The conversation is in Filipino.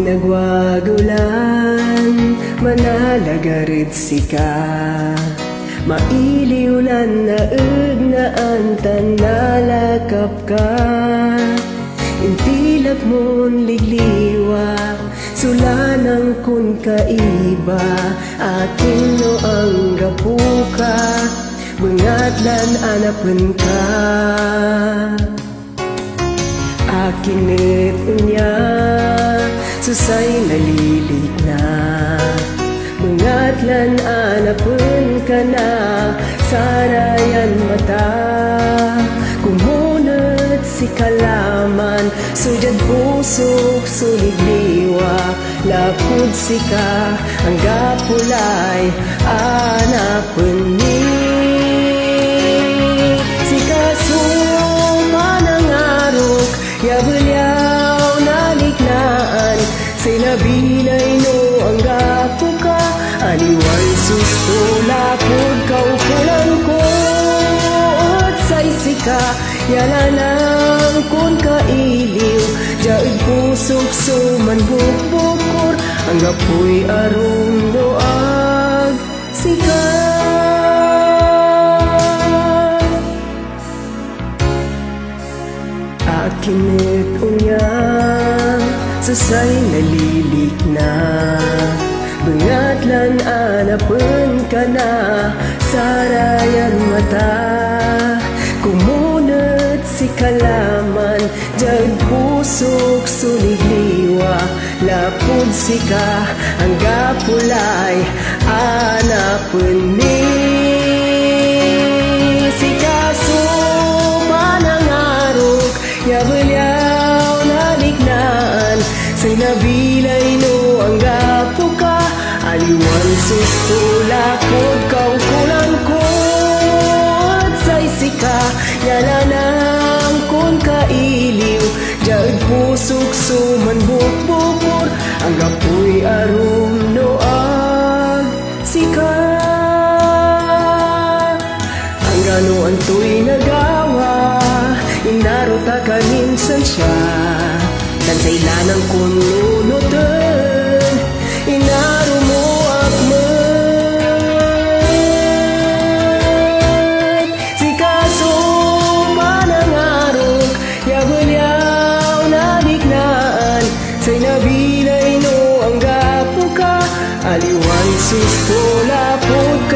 nagwagulan, manalagarit sika. Mailiulan na ugnaan tanalakap ka. Intilak mon ligliwa, sulanang kun kaiba. Akin no ang gapuka, bengatlan anapen ka. Akinit unya, susay nalilig na. Bengatlan anapen ka na, sarayan mata. Kumunat si kalaman, sujad pusok suligliwa. Lapud si ka, ang gapulay, anapen ni. Si kasuma ng arok, yabulyaw naliknaan. Sila binay no ang gapo ka, aliwan susto lapod kaukulan ko. At say sika, yalanang kun kailiw, jaid pusok suman bukbukor, ang gapoy arong doag sika. Akinit unya, susay nalilik na. Bengatlan anapen ka na, sarayan mata. Kumunat si kalaman, jag pusok suligliwa. Lapod si ka, ang gapulay, anapen ni. Si kasuma ng arok, yabulyaw naliknaan. Say nabilay no ang gapo ka, aliwan susto lapod kaukulan ko. At say sika, yalanang kun kailiw, jaid pusok suman bukbukor, ang gapoy arum noag sika. Ang ganoan to'y nagawa, inaruta ka minsan siya. Dan sa ilanang kununutan, inaro mo akman. Si kasuma ng arok, yabulyaw naliknaan. Say nabilay no ang gapo ka, aliwan susto lapod ka.